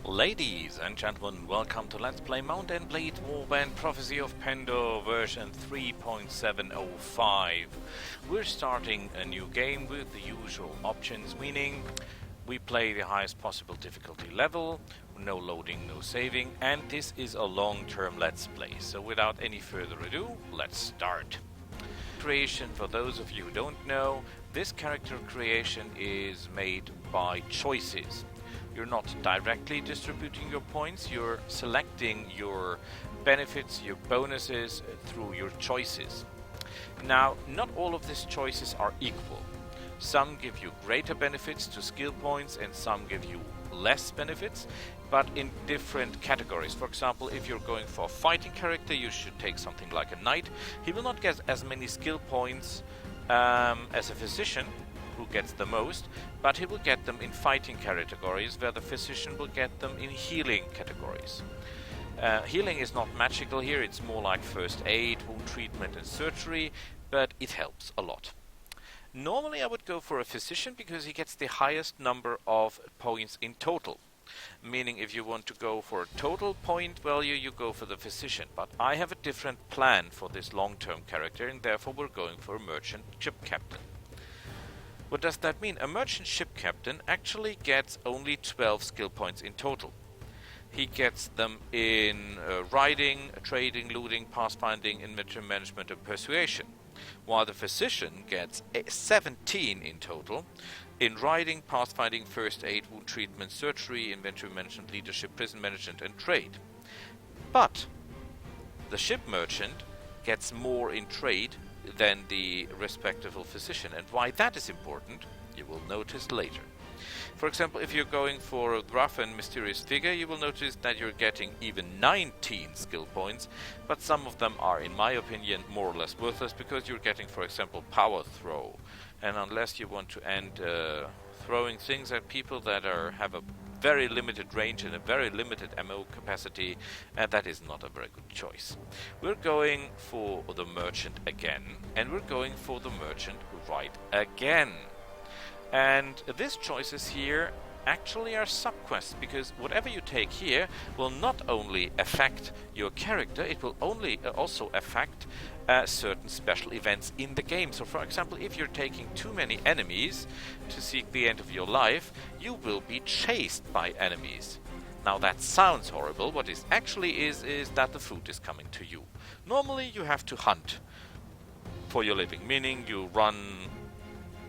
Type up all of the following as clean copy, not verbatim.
Ladies and gentlemen, welcome to Let's Play Mount & Blade Warband Prophecy of Pendor version 3.705. We're starting a new game with the usual options, meaning we play the highest possible difficulty level, no loading, no saving, and this is a long-term Let's Play. So without any further ado, let's start. Creation, for those of you who don't know, this character creation is made by choices. You're not directly distributing your points, you're selecting your benefits, your bonuses through your choices. Now, not all of these choices are equal. Some give you greater benefits to skill points and some give you less benefits, but in different categories. For example, if you're going for a fighting character, you should take something like a knight. He will not get as many skill points as a physician, who gets the most, but he will get them in fighting categories, where the physician will get them in healing categories. Healing is not magical here, it's more like first aid, wound treatment and surgery, but it helps a lot. Normally I would go for a physician because he gets the highest number of points in total. Meaning if you want to go for a total point value, you go for the physician. But I have a different plan for this long-term character, and therefore we're going for a merchant ship captain. What does that mean? A merchant ship captain actually gets only 12 skill points in total. He gets them in riding, trading, looting, pathfinding, inventory management and persuasion. While the physician gets 17 in total in riding, pathfinding, first aid, wound treatment, surgery, inventory management, leadership, prison management and trade. But the ship merchant gets more in trade than the respective physician, and why that is important you will notice later. For example, if you're going for a rough and mysterious figure, you will notice that you're getting even 19 skill points, but some of them are, in my opinion, more or less worthless, because you're getting, for example, power throw, and unless you want to end throwing things at people that have a very limited range and a very limited ammo capacity, that is not a very good choice. We're going for the merchant again, and we're going for the merchant right again. And these choices here actually are subquests, because whatever you take here will not only affect your character, it will also affect certain special events in the game. So for example, if you're taking too many enemies to seek the end of your life, you will be chased by enemies. Now that sounds horrible. What it actually is that the food is coming to you. Normally you have to hunt for your living, meaning you run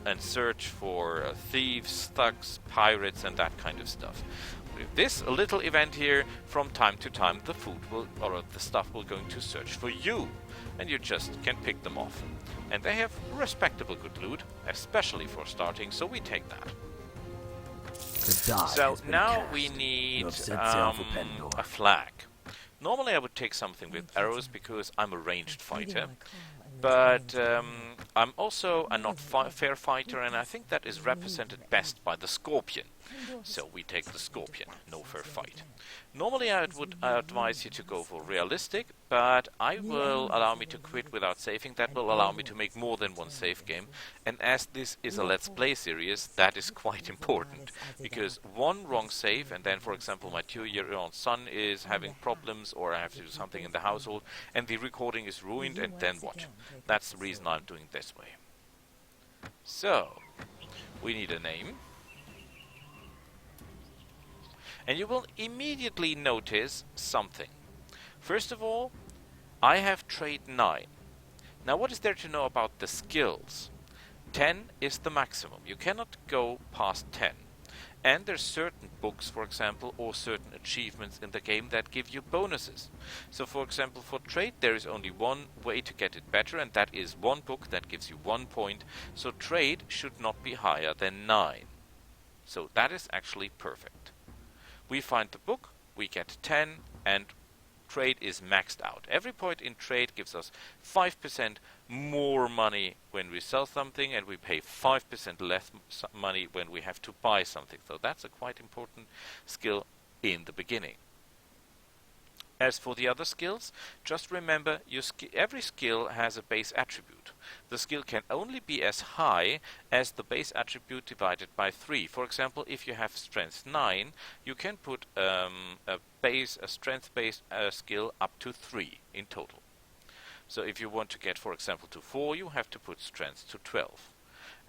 and search for thieves, thugs, pirates and that kind of stuff. With this little event here, from time to time the food will, or the stuff will going to search for you, and you just can pick them off. And they have respectable good loot, especially for starting, so we take that. So now we need a flag. Normally I would take something with arrows because I'm a ranged fighter, but I'm also a not fair fighter, and I think that is represented best by the scorpion. So we take the scorpion, no fair fight. Normally I would advise you to go for realistic, but I will allow me to quit without saving. That will allow me to make more than one save game, and as this is a Let's Play series, that is quite important, because one wrong save, and then for example my 2-year-old son is having problems, or I have to do something in the household, and the recording is ruined, and then what? That's the reason I'm doing this way. So, we need a name. And you will immediately notice something. First of all, I have trade 9. Now what is there to know about the skills? 10 is the maximum. You cannot go past 10. And there's certain books, for example, or certain achievements in the game that give you bonuses. So for example, for trade there is only one way to get it better, and that is one book that gives you 1 point. So trade should not be higher than 9. So that is actually perfect. We find the book, we get 10, and trade is maxed out. Every point in trade gives us 5% more money when we sell something, and we pay 5% less money when we have to buy something. So that's a quite important skill in the beginning. As for the other skills, just remember every skill has a base attribute. The skill can only be as high as the base attribute divided by 3. For example, if you have strength 9, you can put a strength-based skill up to 3 in total. So if you want to get, for example, to 4, you have to put strength to 12.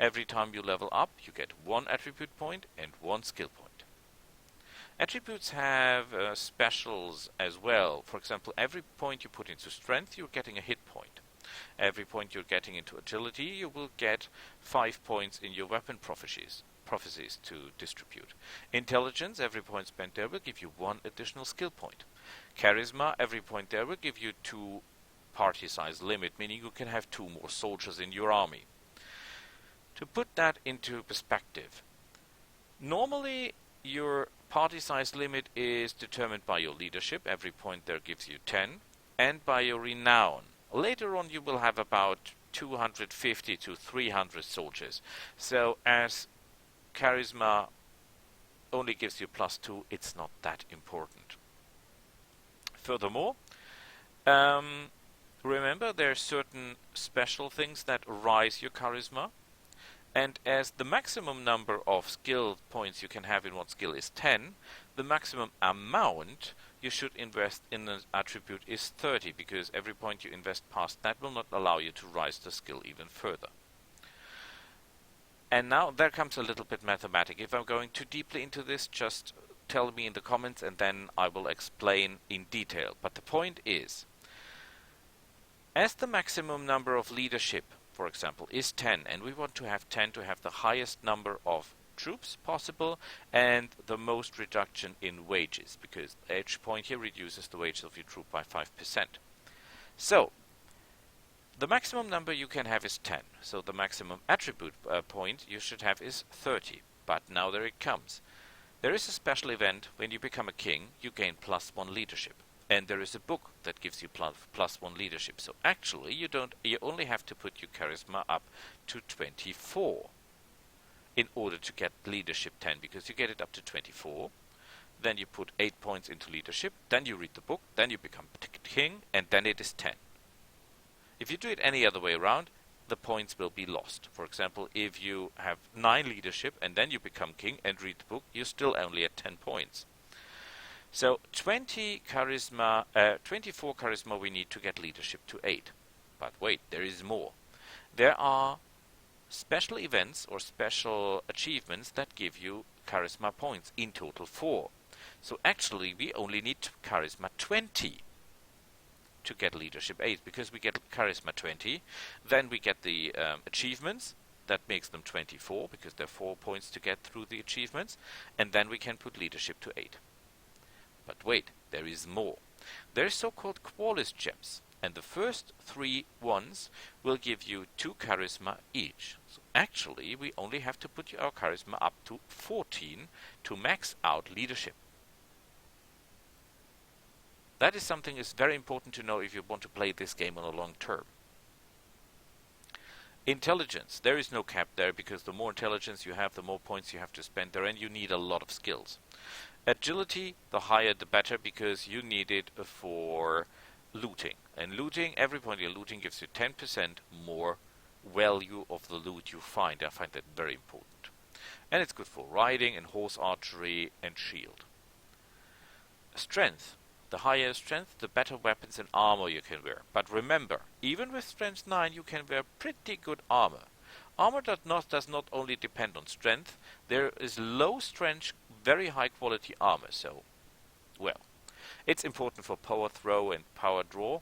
Every time you level up, you get 1 attribute point and 1 skill point. Attributes have specials as well. For example, every point you put into strength, you're getting a hit point. Every point you're getting into agility, you will get 5 points in your weapon prophecies to distribute. Intelligence, every point spent there will give you 1 additional skill point. Charisma, every point there will give you 2 party size limit, meaning you can have 2 more soldiers in your army. To put that into perspective, normally your party size limit is determined by your leadership. Every point there gives you 10, and by your renown. Later on you will have about 250 to 300 soldiers. So as charisma only gives you +2, it's not that important. Furthermore, remember there are certain special things that rise your charisma. And as the maximum number of skill points you can have in one skill is 10, the maximum amount you should invest in an attribute is 30, because every point you invest past that will not allow you to rise the skill even further. And now there comes a little bit mathematic. If I'm going too deeply into this, just tell me in the comments and then I will explain in detail. But the point is, as the maximum number of leadership, for example, is 10, and we want to have 10 to have the highest number of troops possible and the most reduction in wages, because each point here reduces the wages of your troop by 5%. So, the maximum number you can have is 10, so the maximum attribute point you should have is 30. But now there it comes. There is a special event when you become a king, you gain +1 leadership. And there is a book that gives you +1 leadership. So actually you only have to put your charisma up to 24 in order to get leadership 10, because you get it up to 24. Then you put 8 points into leadership, then you read the book, then you become king, and then it is 10. If you do it any other way around, the points will be lost. For example, if you have 9 leadership and then you become king and read the book, you're still only at 10 points. So 24 charisma we need to get leadership to 8. But wait, there is more. There are special events or special achievements that give you charisma points, in total 4. So actually we only need charisma 20 to get leadership 8, because we get charisma 20, then we get the achievements, that makes them 24, because there are 4 points to get through the achievements, and then we can put leadership to 8. But wait, there is more. There are so-called Qualis gems, and the first 3 ones will give you 2 charisma each. So actually, we only have to put our charisma up to 14 to max out leadership. That is something that's very important to know if you want to play this game on a long term. Intelligence, there is no cap there, because the more intelligence you have, the more points you have to spend there, and you need a lot of skills. Agility, the higher the better, because you need it for looting. And looting, every point you're looting gives you 10% more value of the loot you find. I find that very important. And it's good for riding and horse archery and shield. Strength. The higher strength, the better weapons and armor you can wear. But remember, even with strength 9 you can wear pretty good armor. Armor does not only depend on strength, there is low strength, very high quality armor. So, well, it's important for power throw and power draw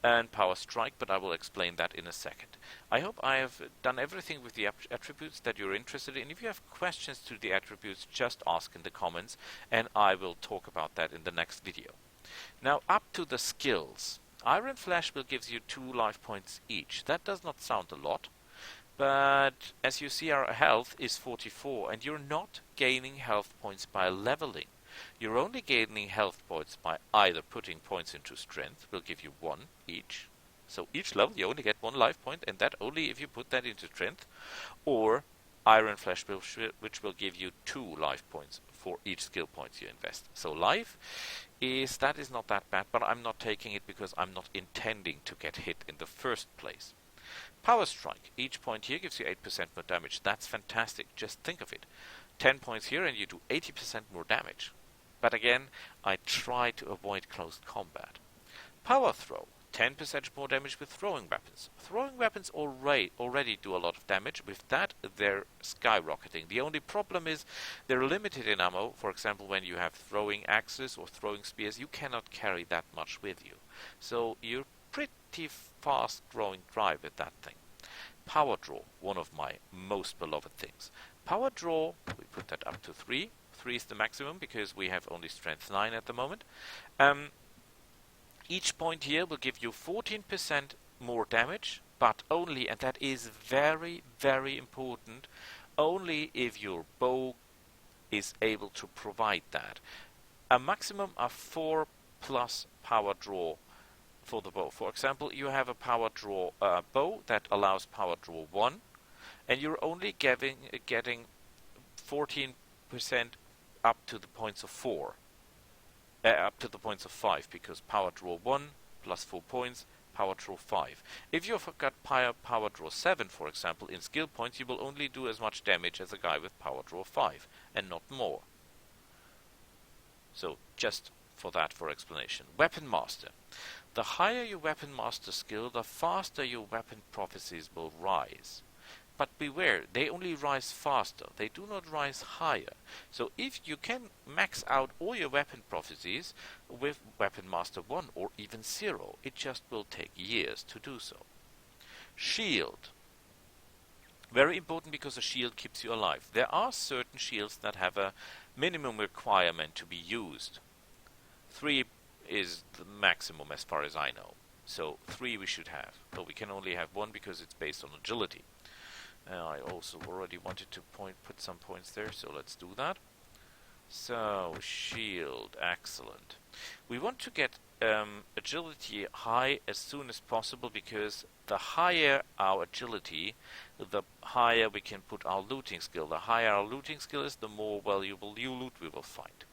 and power strike, but I will explain that in a second. I hope I have done everything with the attributes that you're interested in. If you have questions to the attributes, just ask in the comments and I will talk about that in the next video. Now up to the skills. Iron Flesh will give you 2 life points each. That does not sound a lot, but as you see, our health is 44 and you're not gaining health points by leveling. You're only gaining health points by either putting points into strength, will give you 1 each. So each level you only get 1 life point, and that only if you put that into strength, or Iron Flesh, which will give you 2 life points for each skill point you invest. So life is not that bad, but I'm not taking it because I'm not intending to get hit in the first place. Power strike. Each point here gives you 8% more damage. That's fantastic. Just think of it. 10 points here and you do 80% more damage. But again, I try to avoid close combat. Power throw. 10% more damage with throwing weapons. Throwing weapons already do a lot of damage. With that, they're skyrocketing. The only problem is they're limited in ammo. For example, when you have throwing axes or throwing spears, you cannot carry that much with you. So you're pretty fast growing dry with that thing. Power draw, one of my most beloved things. Power draw, we put that up to 3. 3 is the maximum because we have only strength 9 at the moment. Each point here will give you 14% more damage, but only, and that is very, very important, only if your bow is able to provide that. A maximum of 4 plus power draw for the bow. For example, you have a power draw bow that allows power draw 1, and you're only getting 14% up to the points of 4. Up to the points of 5, because power draw 1 plus 4 points, power draw 5. If you've got power draw 7, for example, in skill points, you will only do as much damage as a guy with power draw 5, and not more. So, just for explanation. Weapon Master. The higher your Weapon Master skill, the faster your weapon prophecies will rise. But beware, they only rise faster, they do not rise higher. So if you can max out all your weapon prophecies with Weapon Master 1 or even 0, it just will take years to do so. Shield. Very important because a shield keeps you alive. There are certain shields that have a minimum requirement to be used. 3 is the maximum as far as I know. So 3 we should have. But we can only have 1 because it's based on agility. I also already wanted to put some points there, so let's do that. So, shield, excellent. We want to get agility high as soon as possible, because the higher our agility, the higher we can put our looting skill. The higher our looting skill is, the more valuable loot we will find.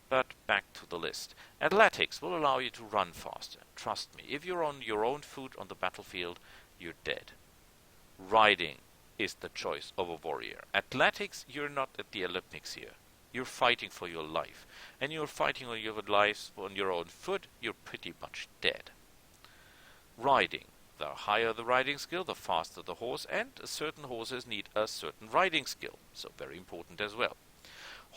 But back to the list. Athletics will allow you to run faster. Trust me, if you're on your own foot on the battlefield, you're dead. Riding is the choice of a warrior. Athletics, you're not at the Olympics here. You're fighting for your life. And you're fighting on your life on your own foot, you're pretty much dead. Riding. The higher the riding skill, the faster the horse, and certain horses need a certain riding skill. So very important as well.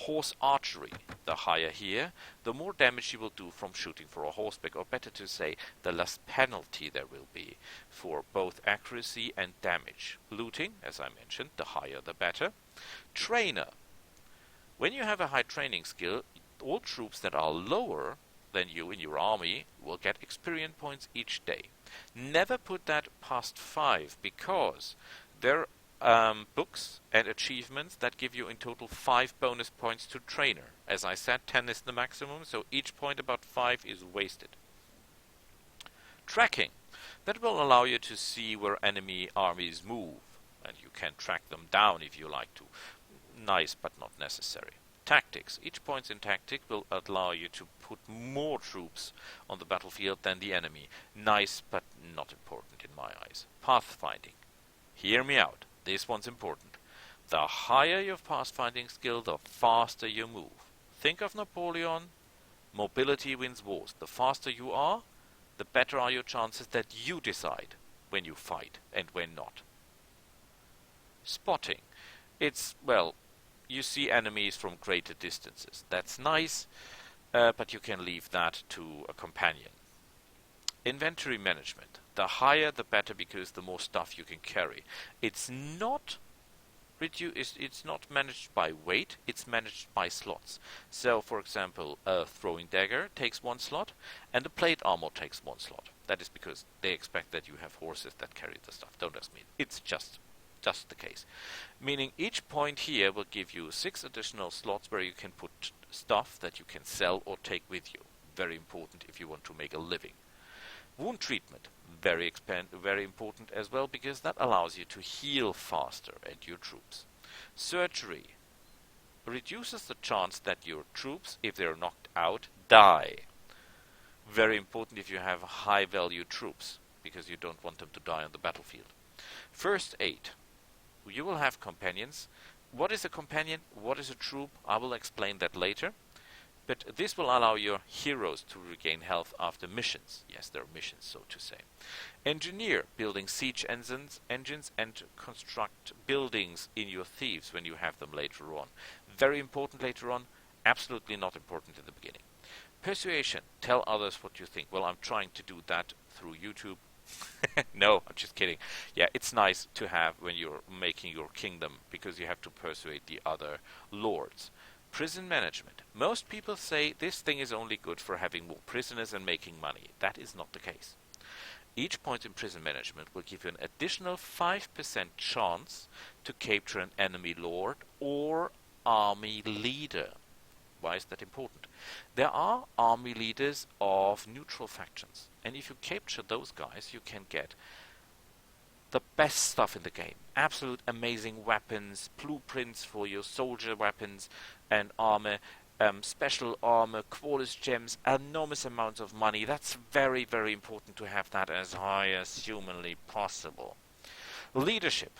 Horse archery. The higher here, the more damage you will do from shooting for a horseback, or better to say, the less penalty there will be for both accuracy and damage. Looting, as I mentioned, the higher the better. Trainer. When you have a high training skill, all troops that are lower than you in your army will get experience points each day. Never put that past 5, because there books and achievements that give you in total 5 bonus points to trainer. As I said, 10 is the maximum, so each point about 5 is wasted. Tracking. That will allow you to see where enemy armies move, and you can track them down if you like to. Nice, but not necessary. Tactics. Each point in tactic will allow you to put more troops on the battlefield than the enemy. Nice, but not important in my eyes. Pathfinding. Hear me out. This one's important. The higher your pathfinding skill, the faster you move. Think of Napoleon. Mobility wins wars. The faster you are, the better are your chances that you decide when you fight and when not. Spotting. It's, well, you see enemies from greater distances. That's nice, but you can leave that to a companion. Inventory management. The higher the better, because the more stuff you can carry. It's not managed by weight, it's managed by slots. So, for example, a throwing dagger takes 1 slot, and a plate armor takes 1 slot. That is because they expect that you have horses that carry the stuff. Don't ask me. It's just the case. Meaning each point here will give you 6 additional slots where you can put stuff that you can sell or take with you. Very important if you want to make a living. Wound treatment. Very important as well, because that allows you to heal faster and your troops. Surgery. reduces the chance that your troops, if they're knocked out, die. Very important if you have high value troops, because you don't want them to die on the battlefield. First aid. You will have companions. What is a companion? What is a troop? I will explain that later. But this will allow your heroes to regain health after missions. Yes, there are missions, so to say. Engineer, building siege engines and construct buildings in your thieves when you have them later on. Very important later on, absolutely not important in the beginning. Persuasion, tell others what you think. Well, I'm trying to do that through YouTube. No, I'm just kidding. Yeah, it's nice to have when you're making your kingdom, because you have to persuade the other lords. Prison management. Most people say this thing is only good for having more prisoners and making money. That is not the case. Each point in prison management will give you an additional 5% chance to capture an enemy lord or army leader. Why is that important? There are army leaders of neutral factions, and if you capture those guys, you can get the best stuff in the game. Absolute amazing weapons, blueprints for your soldier weapons and armor, special armor, quality gems, enormous amounts of money. That's very, very important to have that as high as humanly possible. Leadership.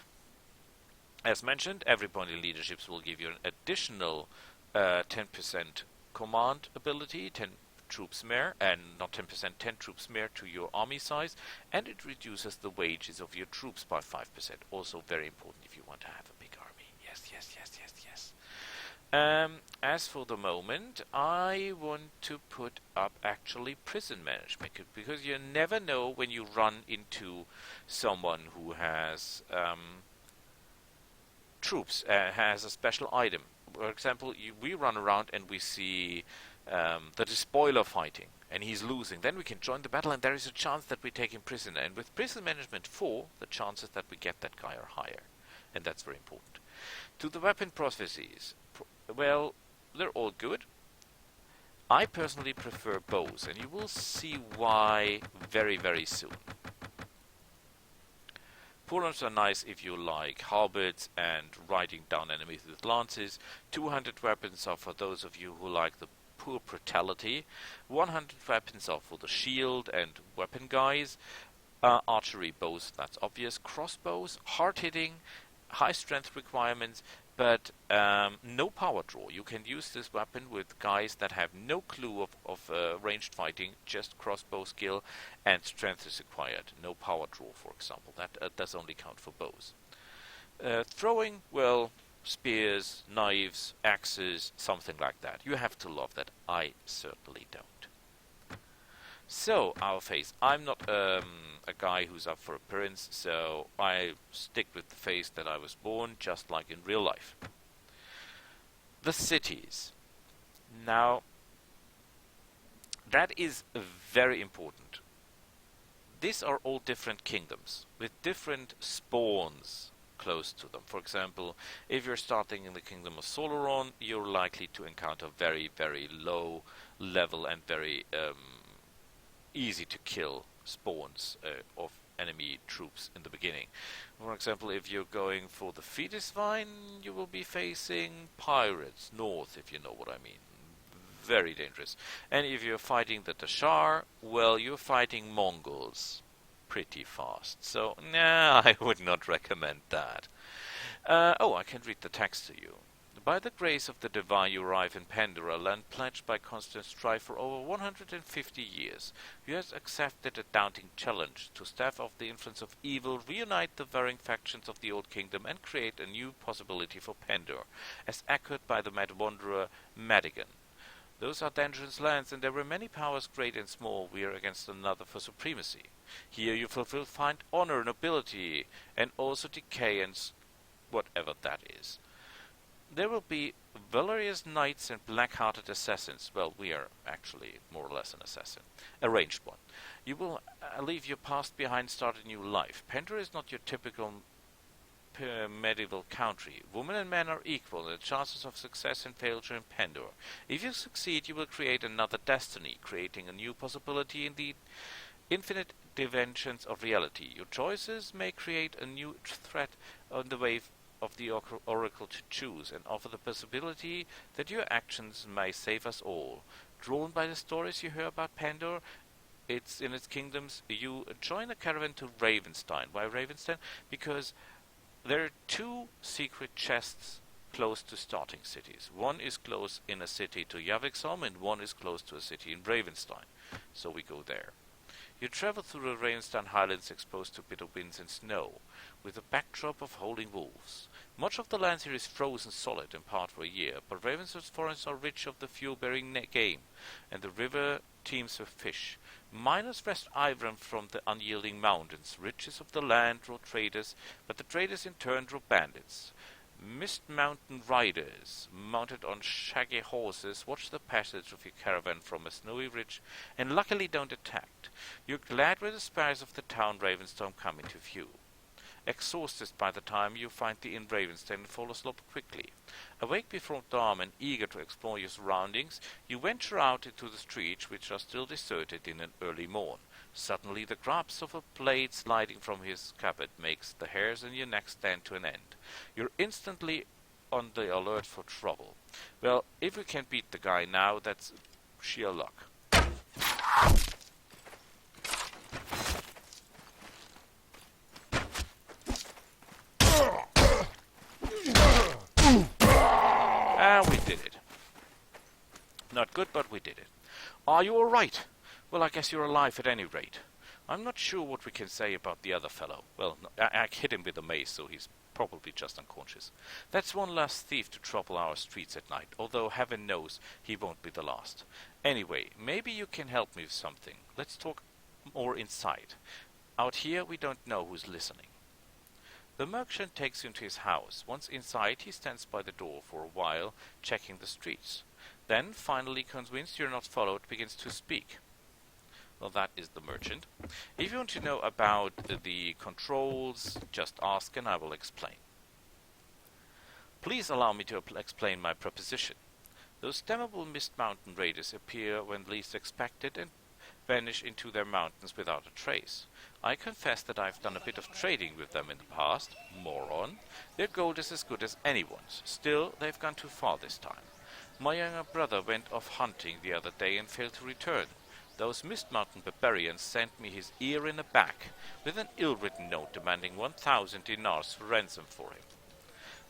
As mentioned, every point in leaderships will give you an additional 10% command ability, 10 troops more, and not 10%, 10 troops more to your army size, and it reduces the wages of your troops by 5%. Also very important if you want to have a big army. Yes, yes, yes, yes, yes. As for the moment, I want to put up actually prison management, because you never know when you run into someone who has troops, has a special item. For example, we run around and we see the despoiler fighting, and he's losing. Then we can join the battle, and there is a chance that we take him prisoner. And with prison management 4, the chances that we get that guy are higher, and that's very important. To the weapon prophecies, well, they're all good. I personally prefer bows, and you will see why very, very soon. Forearms are nice if you like halberds and riding down enemies with lances. 200 weapons are for those of you who like the pure brutality. 100 weapons are for the shield and weapon guys. Archery bows, that's obvious. Crossbows, hard hitting, high strength requirements, but no power draw. You can use this weapon with guys that have no clue of ranged fighting, just crossbow skill, and strength is required. No power draw, for example. That does only count for bows. Throwing, well, spears, knives, axes, something like that. You have to love that. I certainly don't. So, our face. I'm not a guy who's up for appearance, so I stick with the face that I was born, just like in real life. The cities. Now, that is very important. These are all different kingdoms, with different spawns close to them. For example, if you're starting in the kingdom of Solaron, you're likely to encounter very, very low level and very easy to kill spawns of enemy troops in the beginning. For example, if you're going for the Fetus Vine, you will be facing pirates north, if you know what I mean. Very dangerous. And if you're fighting the Tashar, well, you're fighting Mongols pretty fast. So, nah, I would not recommend that. I can read the text to you. By the grace of the divine you arrive in Pendor, a land pledged by constant strife for over 150 years. You have accepted a daunting challenge to stave off the influence of evil, reunite the varying factions of the old kingdom, and create a new possibility for Pendor, as echoed by the mad wanderer Madigan. Those are dangerous lands, and there were many powers, great and small, we are against another for supremacy. Here you will find honor, nobility, and also decay and whatever that is. There will be valorous knights and black-hearted assassins. Well, we are actually more or less an assassin. A ranged one. You will leave your past behind, start a new life. Pendor is not your typical medieval country. Women and men are equal, and the chances of success and failure in Pendor. If you succeed, you will create another destiny, creating a new possibility in the infinite dimensions of reality. Your choices may create a new threat on the way of the oracle to choose and offer the possibility that your actions may save us all. Drawn by the stories you hear about Pendor, it's in its kingdoms, you join a caravan to Ravenstein. Why Ravenstein? Because there are two secret chests close to starting cities. One is close in a city to Yaviksom and one is close to a city in Ravenstein. So we go there. You travel through the Ravenstein highlands exposed to bitter winds and snow, with a backdrop of howling wolves. Much of the land here is frozen solid, in part for a year, but Ravenstein's forests are rich of the fuel-bearing game, and the river teems with fish. Miners wrest iron from the unyielding mountains. Riches of the land draw traders, but the traders in turn draw bandits. Mist Mountain riders, mounted on shaggy horses, watch the passage of your caravan from a snowy ridge, and luckily don't attack. You're glad when the spires of the town Ravenstone come into view. Exhausted by the time you find the inn Ravenstein and fall asleep quickly. Awake before dawn and eager to explore your surroundings, you venture out into the streets, which are still deserted in an early morn. Suddenly the grasp of a blade sliding from his cupboard makes the hairs on your neck stand to an end. You're instantly on the alert for trouble. Well, if we can beat the guy now, that's sheer luck. We did it. Not good, but we did it. Are you alright? Well, I guess you're alive at any rate. I'm not sure what we can say about the other fellow. Well, I hit him with a mace, so he's probably just unconscious. That's one less thief to trouble our streets at night, although heaven knows he won't be the last. Anyway, maybe you can help me with something. Let's talk more inside. Out here, we don't know who's listening. The merchant takes you into his house. Once inside, he stands by the door for a while, checking the streets. Then, finally convinced you're not followed, begins to speak. Well, that is the merchant. If you want to know about the controls, just ask and I will explain. Please allow me to explain my proposition. Those damnable Mist Mountain raiders appear when least expected and vanish into their mountains without a trace. I confess that I've done a bit of trading with them in the past. Moron. Their gold is as good as anyone's. Still, they've gone too far this time. My younger brother went off hunting the other day and failed to return. Those Mist Mountain barbarians sent me his ear in a bag, with an ill-written note demanding 1,000 dinars for ransom for him.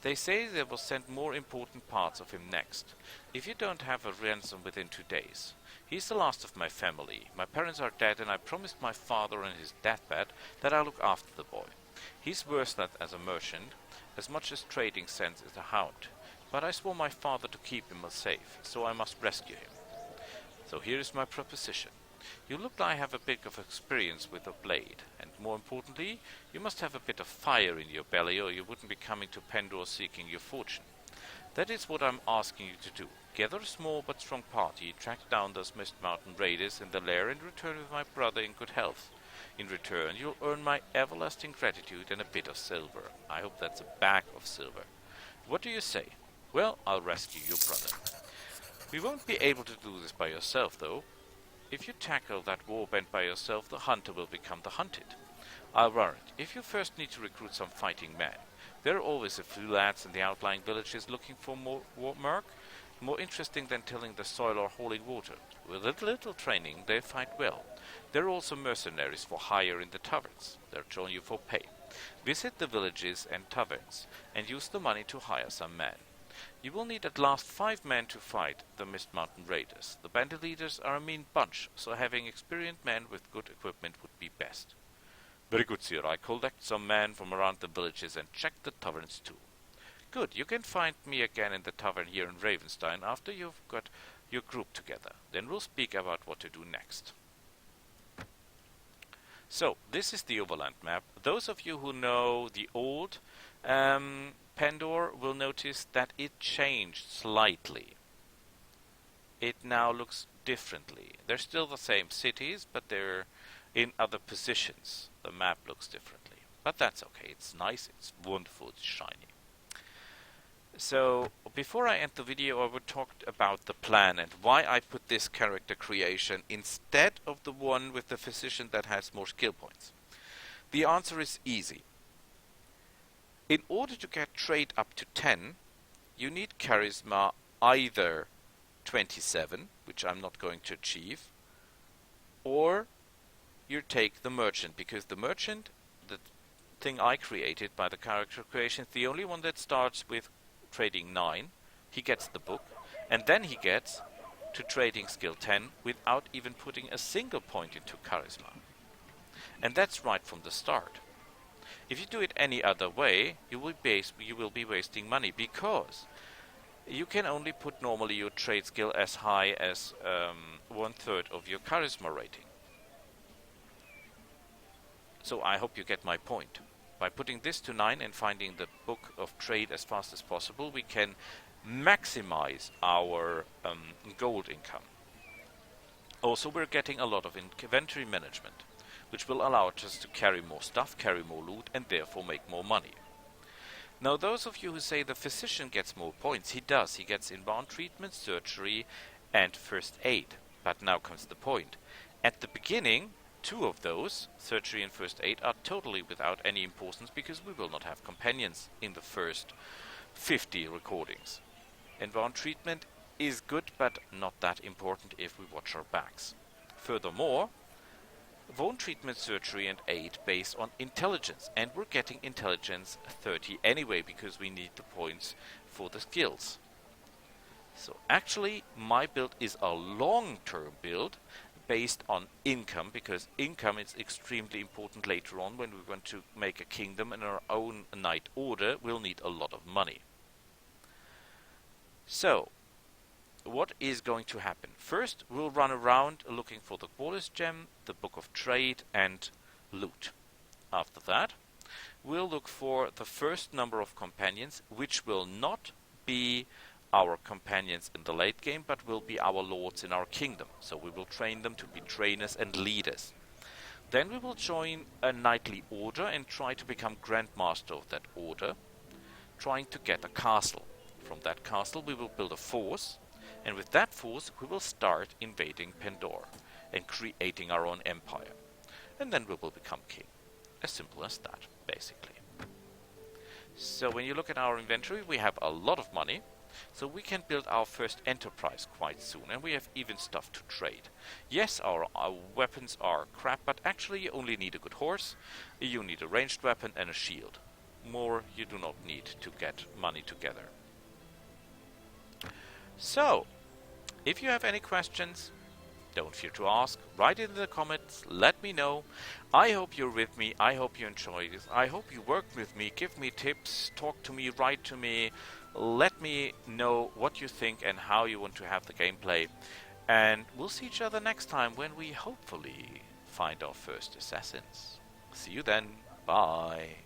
They say they will send more important parts of him next, if you don't have a ransom within 2 days. He's the last of my family. My parents are dead, and I promised my father on his deathbed that I'll look after the boy. He's worthless as a merchant, as much as trading sense as a hound. But I swore my father to keep him safe, so I must rescue him. So here is my proposition. You look like I have a bit of experience with a blade, and more importantly, you must have a bit of fire in your belly, or you wouldn't be coming to Pendor seeking your fortune. That is what I'm asking you to do. Gather a small but strong party, track down those Mist Mountain raiders in the lair, and return with my brother in good health. In return, you'll earn my everlasting gratitude and a bit of silver. I hope that's a bag of silver. What do you say? Well, I'll rescue your brother. We won't be able to do this by yourself, though. If you tackle that warband by yourself, the hunter will become the hunted. I'll warrant, if you first need to recruit some fighting men, there are always a few lads in the outlying villages looking for more work, more interesting than tilling the soil or hauling water. With a little training, they fight well. There are also mercenaries for hire in the taverns. They'll join you for pay. Visit the villages and taverns, and use the money to hire some men. You will need at last 5 men to fight the Mist Mountain raiders. The bandit leaders are a mean bunch, so having experienced men with good equipment would be best. Very good, sir. I collect some men from around the villages and check the taverns too. Good. You can find me again in the tavern here in Ravenstein after you've got your group together. Then we'll speak about what to do next. So, this is the overland map. Those of you who know the old Pendor will notice that it changed slightly. It now looks differently. They're still the same cities, but they're in other positions. The map looks differently. But that's okay. It's nice, it's wonderful, it's shiny. So, before I end the video, I would talk about the plan and why I put this character creation instead of the one with the physician that has more skill points. The answer is easy. In order to get trade up to 10, you need charisma either 27, which I'm not going to achieve, or you take the merchant, because the merchant, the thing I created by the character creation, is the only one that starts with trading 9. He gets the book, and then he gets to trading skill 10 without even putting a single point into charisma. And that's right from the start. If you do it any other way, you will be wasting money, because you can only put normally your trade skill as high as 1/3 of your charisma rating. So I hope you get my point. By putting this to 9 and finding the book of trade as fast as possible, we can maximize our gold income. Also, we're getting a lot of inventory management, which will allow us to carry more stuff, carry more loot, and therefore make more money. Now, those of you who say the physician gets more points, he does. He gets inbound treatment, surgery, and first aid. But now comes the point. At the beginning, 2 of those, surgery and first aid, are totally without any importance, because we will not have companions in the first 50 recordings. Inbound treatment is good, but not that important if we watch our backs. Furthermore, wound treatment, surgery, and aid based on intelligence, and we're getting intelligence 30 anyway, because we need the points for the skills. So actually, my build is a long-term build based on income, because income is extremely important later on when we want to make a kingdom and our own knight order. We'll need a lot of money. So, what is going to happen? First, we'll run around looking for the Qualis gem, the book of trade, and loot. After that, we'll look for the first number of companions, which will not be our companions in the late game, but will be our lords in our kingdom. So we will train them to be trainers and leaders. Then we will join a knightly order and try to become grandmaster of that order, trying to get a castle. From that castle we will build a force, and with that force we will start invading Pendor and creating our own empire. And then we will become king. As simple as that, basically. So when you look at our inventory, we have a lot of money, so we can build our first enterprise quite soon, and we have even stuff to trade. Yes, our weapons are crap, but actually you only need a good horse, you need a ranged weapon and a shield. More you do not need to get money together. So, if you have any questions, don't fear to ask. Write it in the comments, let me know. I hope you're with me, I hope you enjoy this, I hope you work with me, give me tips, talk to me, write to me. Let me know what you think and how you want to have the gameplay. And we'll see each other next time when we hopefully find our first assassins. See you then. Bye.